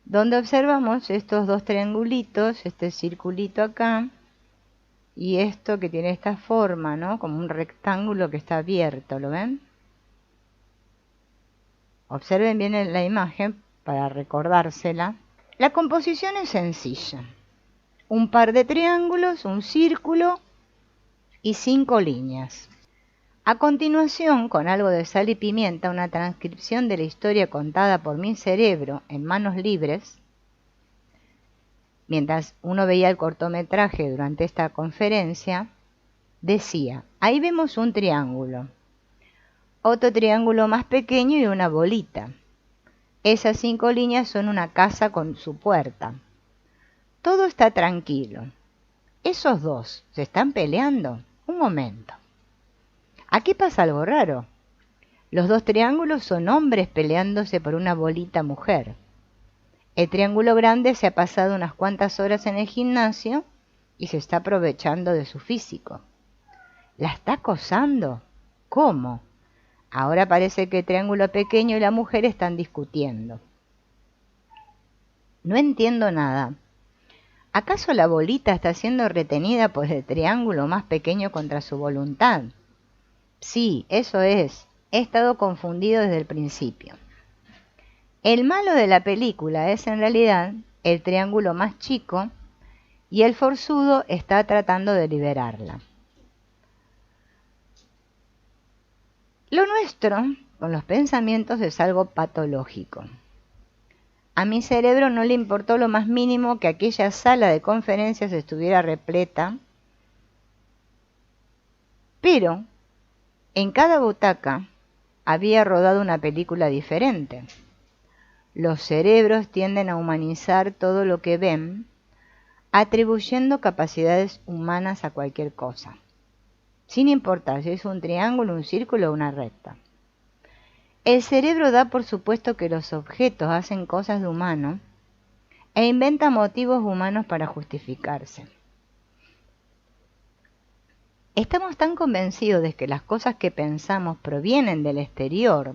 donde observamos estos dos triangulitos, este circulito acá y esto que tiene esta forma, ¿no? Como un rectángulo que está abierto, ¿lo ven? Observen bien la imagen para recordársela. La composición es sencilla. Un par de triángulos, un círculo y 5 líneas. A continuación, con algo de sal y pimienta, una transcripción de la historia contada por mi cerebro en manos libres. Mientras uno veía el cortometraje durante esta conferencia, decía, ahí vemos un triángulo, otro triángulo más pequeño y una bolita. Esas 5 líneas son una casa con su puerta. Todo está tranquilo. Esos dos se están peleando. Un momento. Aquí pasa algo raro. Los dos triángulos son hombres peleándose por una bolita mujer. El triángulo grande se ha pasado unas cuantas horas en el gimnasio y se está aprovechando de su físico. ¿La está acosando? ¿Cómo? Ahora parece que el triángulo pequeño y la mujer están discutiendo. No entiendo nada. ¿Acaso la bolita está siendo retenida por el triángulo más pequeño contra su voluntad? Sí, eso es. He estado confundido desde el principio. El malo de la película es en realidad el triángulo más chico y el forzudo está tratando de liberarla. Lo nuestro con los pensamientos es algo patológico. A mi cerebro no le importó lo más mínimo que aquella sala de conferencias estuviera repleta, pero en cada butaca había rodado una película diferente. Los cerebros tienden a humanizar todo lo que ven, atribuyendo capacidades humanas a cualquier cosa, sin importar si es un triángulo, un círculo o una recta. El cerebro da por supuesto que los objetos hacen cosas de humano e inventa motivos humanos para justificarse. Estamos tan convencidos de que las cosas que pensamos provienen del exterior,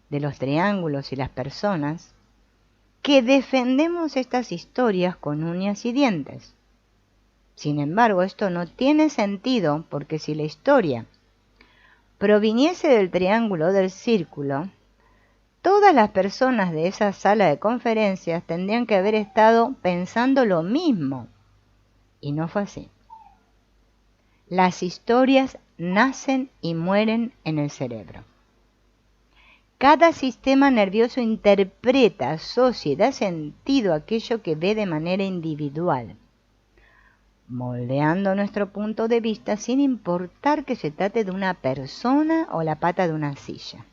de los triángulos y las personas, que defendemos estas historias con uñas y dientes. Sin embargo, esto no tiene sentido porque si la historia proviniese del triángulo o del círculo, todas las personas de esa sala de conferencias tendrían que haber estado pensando lo mismo. Y no fue así. Las historias nacen y mueren en el cerebro. Cada sistema nervioso interpreta, asocia y da sentido a aquello que ve de manera individual, moldeando nuestro punto de vista sin importar que se trate de una persona o la pata de una silla.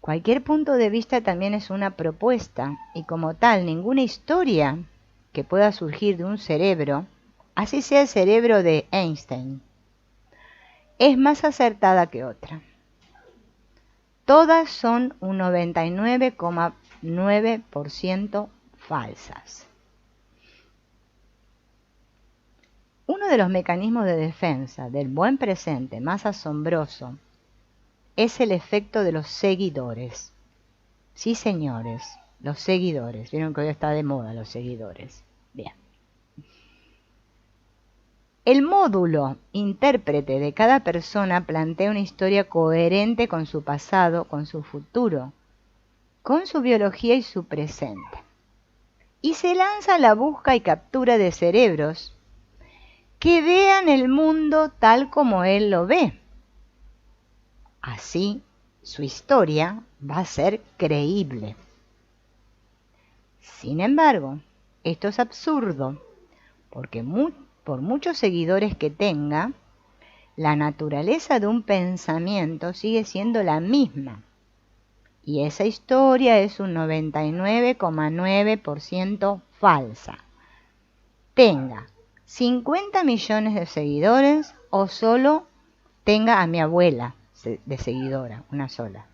Cualquier punto de vista también es una propuesta y como tal ninguna historia que pueda surgir de un cerebro, así sea el cerebro de Einstein, es más acertada que otra. Todas son un 99,9% falsas. Uno de los mecanismos de defensa del buen presente más asombroso es el efecto de los seguidores. Sí, señores, los seguidores. Vieron que hoy está de moda los seguidores. Bien. El módulo intérprete de cada persona plantea una historia coherente con su pasado, con su futuro, con su biología y su presente. Y se lanza a la busca y captura de cerebros que vean el mundo tal como él lo ve. Así, su historia va a ser creíble. Sin embargo, esto es absurdo, porque por muchos seguidores que tenga, la naturaleza de un pensamiento sigue siendo la misma. Y esa historia es un 99,9% falsa. Tenga 50 millones de seguidores o solo tenga a mi abuela de seguidora, una sola.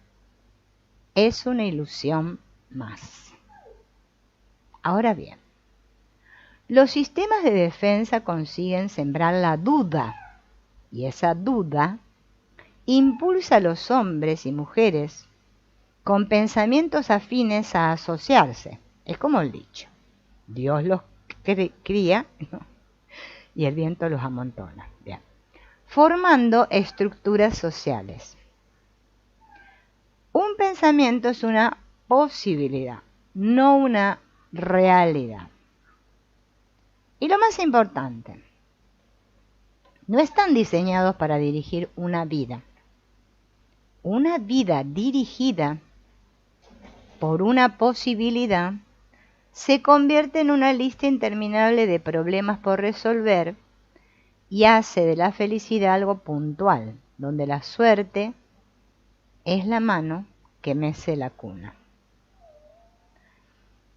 Es una ilusión más. Ahora bien, los sistemas de defensa consiguen sembrar la duda, y esa duda impulsa a los hombres y mujeres con pensamientos afines a asociarse. Es como el dicho, Dios los cría, ¿no?, y el viento los amontona. Bien. Formando estructuras sociales. Un pensamiento es una posibilidad, no una realidad. Y lo más importante, no están diseñados para dirigir una vida. Una vida dirigida por una posibilidad se convierte en una lista interminable de problemas por resolver y hace de la felicidad algo puntual, donde la suerte es la mano que mece la cuna.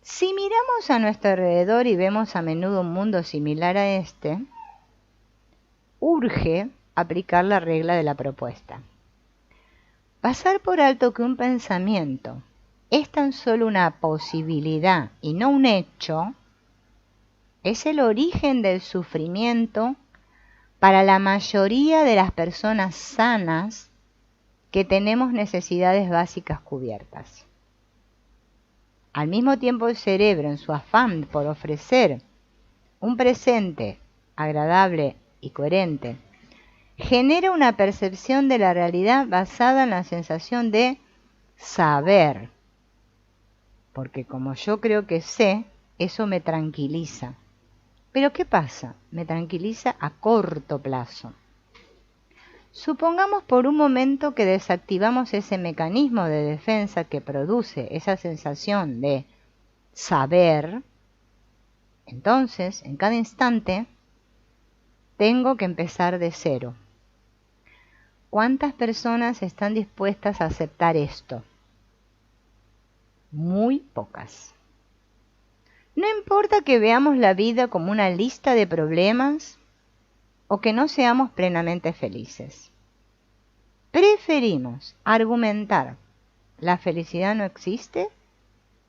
Si miramos a nuestro alrededor y vemos a menudo un mundo similar a este, urge aplicar la regla de la propuesta. Pasar por alto que un pensamiento es tan solo una posibilidad y no un hecho, es el origen del sufrimiento para la mayoría de las personas sanas que tenemos necesidades básicas cubiertas. Al mismo tiempo, el cerebro, en su afán por ofrecer un presente agradable y coherente, genera una percepción de la realidad basada en la sensación de saber. Porque como yo creo que sé, eso me tranquiliza. Pero ¿qué pasa? Me tranquiliza a corto plazo. Supongamos por un momento que desactivamos ese mecanismo de defensa que produce esa sensación de saber. Entonces, en cada instante, tengo que empezar de cero. ¿Cuántas personas están dispuestas a aceptar esto? Muy pocas. No importa que veamos la vida como una lista de problemas o que no seamos plenamente felices. Preferimos argumentar ¿la felicidad no existe?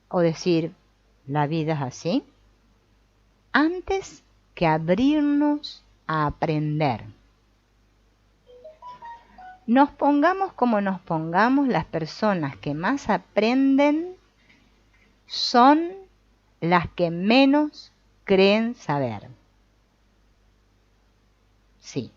O decir ¿la vida es así? Antes que abrirnos a aprender. Nos pongamos como nos pongamos, las personas que más aprenden son las que menos creen saber. Sí.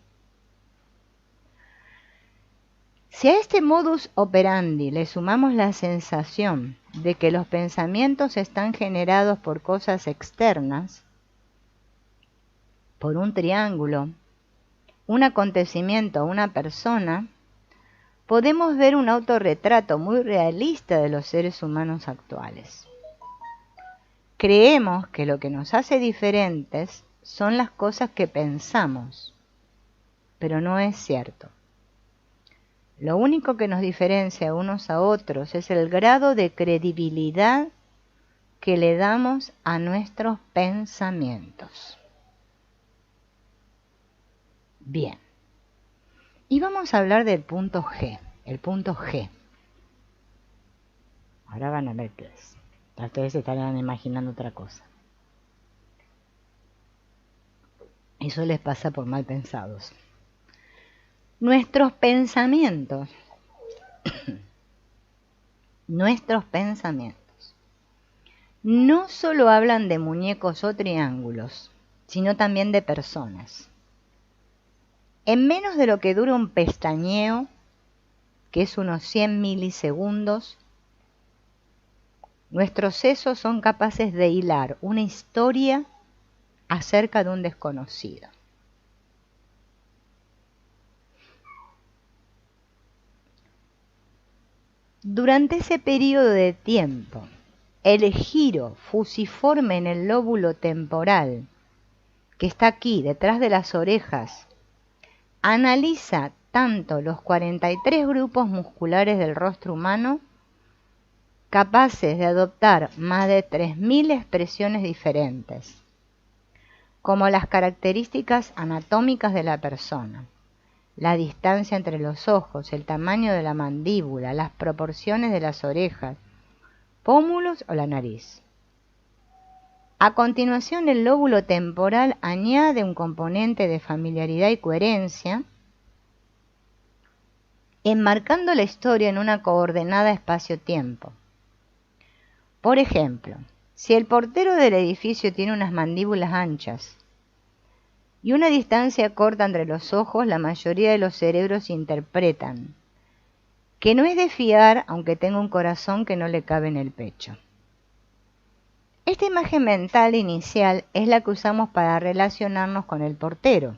Si a este modus operandi le sumamos la sensación de que los pensamientos están generados por cosas externas, por un triángulo, un acontecimiento o una persona, podemos ver un autorretrato muy realista de los seres humanos actuales. Creemos que lo que nos hace diferentes son las cosas que pensamos, pero no es cierto. Lo único que nos diferencia unos a otros es el grado de credibilidad que le damos a nuestros pensamientos. Bien. Y vamos a hablar del punto G, el punto G. Ahora van a ver qué es. Ustedes estarán imaginando otra cosa. Eso les pasa por mal pensados. Nuestros pensamientos, no solo hablan de muñecos o triángulos, sino también de personas. En menos de lo que dura un pestañeo, que es unos 100 milisegundos, nuestros sesos son capaces de hilar una historia acerca de un desconocido. Durante ese periodo de tiempo, el giro fusiforme en el lóbulo temporal, que está aquí, detrás de las orejas, analiza tanto los 43 grupos musculares del rostro humano, capaces de adoptar más de 3.000 expresiones diferentes, como las características anatómicas de la persona, la distancia entre los ojos, el tamaño de la mandíbula, las proporciones de las orejas, pómulos o la nariz. A continuación, el lóbulo temporal añade un componente de familiaridad y coherencia enmarcando la historia en una coordenada espacio-tiempo. Por ejemplo, si el portero del edificio tiene unas mandíbulas anchas y una distancia corta entre los ojos, la mayoría de los cerebros interpretan que no es de fiar aunque tenga un corazón que no le cabe en el pecho. Esta imagen mental inicial es la que usamos para relacionarnos con el portero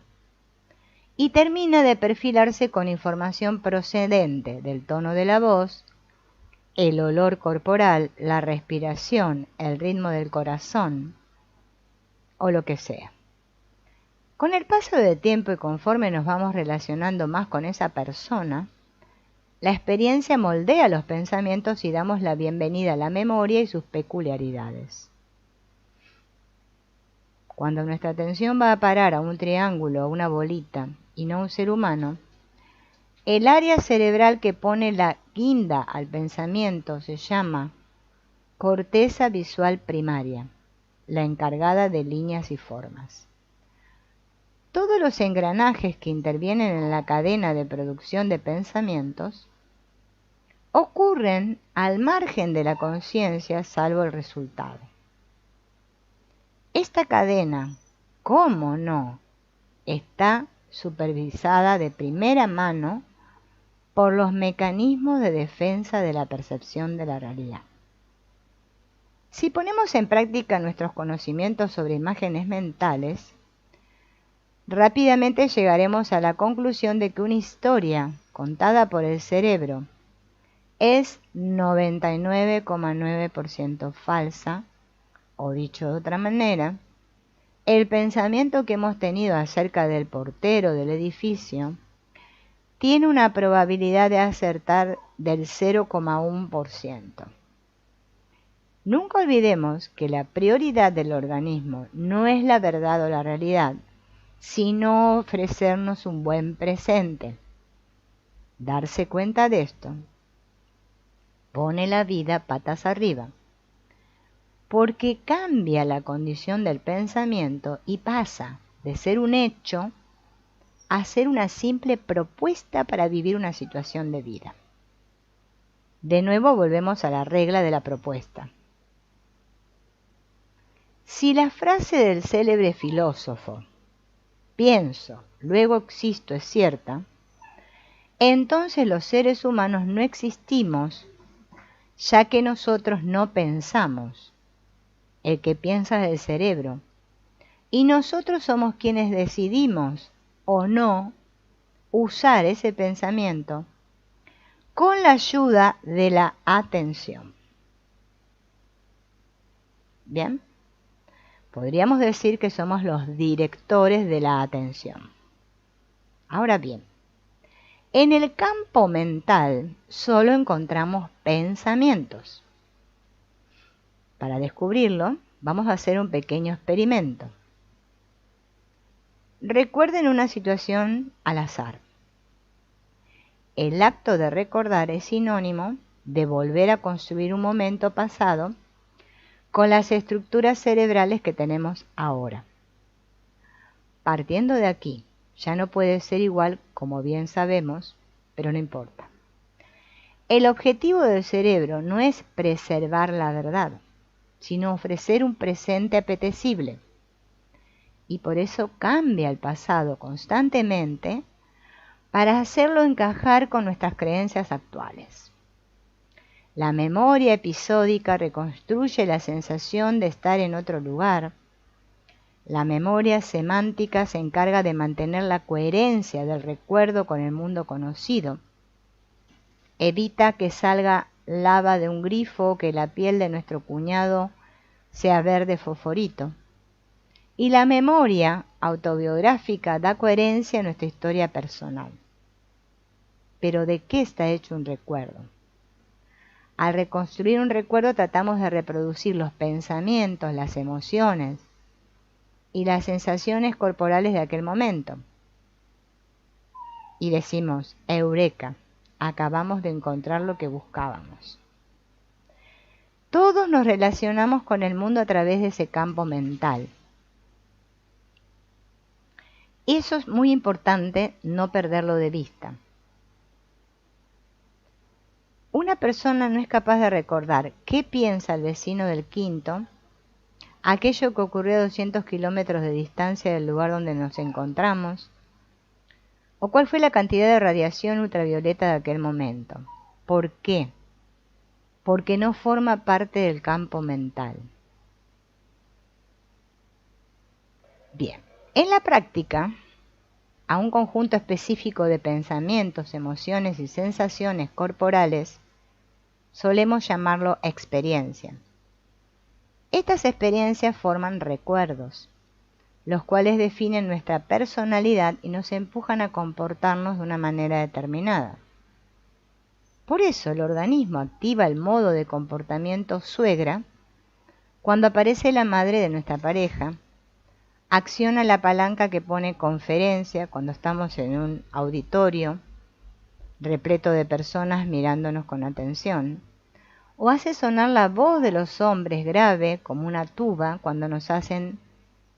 y termina de perfilarse con información procedente del tono de la voz, el olor corporal, la respiración, el ritmo del corazón o lo que sea. Con el paso del tiempo y conforme nos vamos relacionando más con esa persona, la experiencia moldea los pensamientos y damos la bienvenida a la memoria y sus peculiaridades. Cuando nuestra atención va a parar a un triángulo o una bolita y no a un ser humano, el área cerebral que pone la guinda al pensamiento se llama corteza visual primaria, la encargada de líneas y formas. Todos los engranajes que intervienen en la cadena de producción de pensamientos ocurren al margen de la conciencia, salvo el resultado. Esta cadena, ¿cómo no?, está supervisada de primera mano por los mecanismos de defensa de la percepción de la realidad. Si ponemos en práctica nuestros conocimientos sobre imágenes mentales, rápidamente llegaremos a la conclusión de que una historia contada por el cerebro es 99,9% falsa, o dicho de otra manera, el pensamiento que hemos tenido acerca del portero del edificio tiene una probabilidad de acertar del 0,1%. Nunca olvidemos que la prioridad del organismo no es la verdad o la realidad, sino ofrecernos un buen presente. Darse cuenta de esto pone la vida patas arriba, porque cambia la condición del pensamiento y pasa de ser un hecho a ser una simple propuesta para vivir una situación de vida. De nuevo volvemos a la regla de la propuesta. Si la frase del célebre filósofo pienso, luego existo es cierta, entonces los seres humanos no existimos, ya que nosotros no pensamos. El que piensa es el cerebro, y nosotros somos quienes decidimos o no usar ese pensamiento con la ayuda de la atención. Bien, podríamos decir que somos los directores de la atención. Ahora bien, en el campo mental solo encontramos pensamientos. Para descubrirlo, vamos a hacer un pequeño experimento. Recuerden una situación al azar. El acto de recordar es sinónimo de volver a construir un momento pasado con las estructuras cerebrales que tenemos ahora. Partiendo de aquí, ya no puede ser igual, como bien sabemos, pero no importa. El objetivo del cerebro no es preservar la verdad, sino ofrecer un presente apetecible. Y por eso cambia el pasado constantemente para hacerlo encajar con nuestras creencias actuales. La memoria episódica reconstruye la sensación de estar en otro lugar. La memoria semántica se encarga de mantener la coherencia del recuerdo con el mundo conocido. Evita que salga lava de un grifo o que la piel de nuestro cuñado sea verde fosforito. Y la memoria autobiográfica da coherencia a nuestra historia personal. Pero ¿de qué está hecho un recuerdo? Al reconstruir un recuerdo tratamos de reproducir los pensamientos, las emociones y las sensaciones corporales de aquel momento. Y decimos, eureka, acabamos de encontrar lo que buscábamos. Todos nos relacionamos con el mundo a través de ese campo mental. Eso es muy importante no perderlo de vista. Una persona no es capaz de recordar qué piensa el vecino del quinto, aquello que ocurrió a 200 kilómetros de distancia del lugar donde nos encontramos, o cuál fue la cantidad de radiación ultravioleta de aquel momento. ¿Por qué? Porque no forma parte del campo mental. Bien, en la práctica, a un conjunto específico de pensamientos, emociones y sensaciones corporales solemos llamarlo experiencia. Estas experiencias forman recuerdos, los cuales definen nuestra personalidad y nos empujan a comportarnos de una manera determinada. Por eso el organismo activa el modo de comportamiento suegra cuando aparece la madre de nuestra pareja, acciona la palanca que pone conferencia cuando estamos en un auditorio repleto de personas mirándonos con atención, o hace sonar la voz de los hombres grave como una tuba cuando nos hacen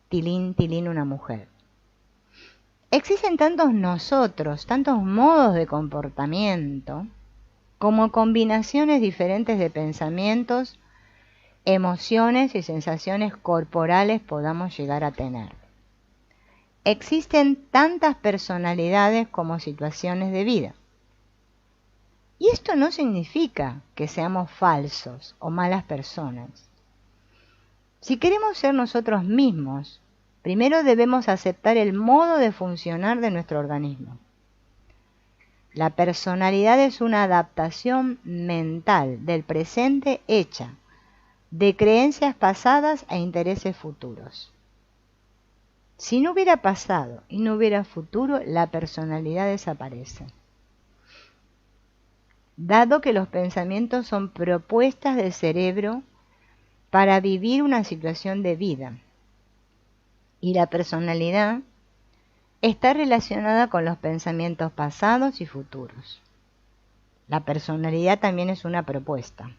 tilín, tilín una mujer. Existen tantos nosotros, tantos modos de comportamiento, como combinaciones diferentes de pensamientos, emociones y sensaciones corporales podamos llegar a tener. Existen tantas personalidades como situaciones de vida. Y esto no significa que seamos falsos o malas personas. Si queremos ser nosotros mismos, primero debemos aceptar el modo de funcionar de nuestro organismo. La personalidad es una adaptación mental del presente hecha de creencias pasadas e intereses futuros. Si no hubiera pasado y no hubiera futuro, la personalidad desaparece. Dado que los pensamientos son propuestas del cerebro para vivir una situación de vida, y la personalidad está relacionada con los pensamientos pasados y futuros. La personalidad también es una propuesta.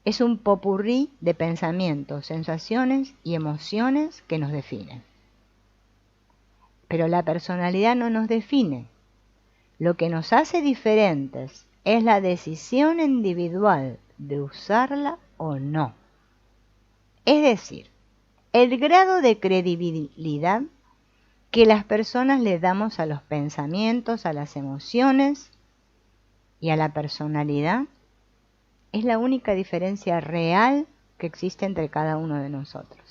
Es un popurrí de pensamientos, sensaciones y emociones que nos definen. Pero la personalidad no nos define. Lo que nos hace diferentes es la decisión individual de usarla o no. Es decir, el grado de credibilidad que las personas le damos a los pensamientos, a las emociones y a la personalidad es la única diferencia real que existe entre cada uno de nosotros.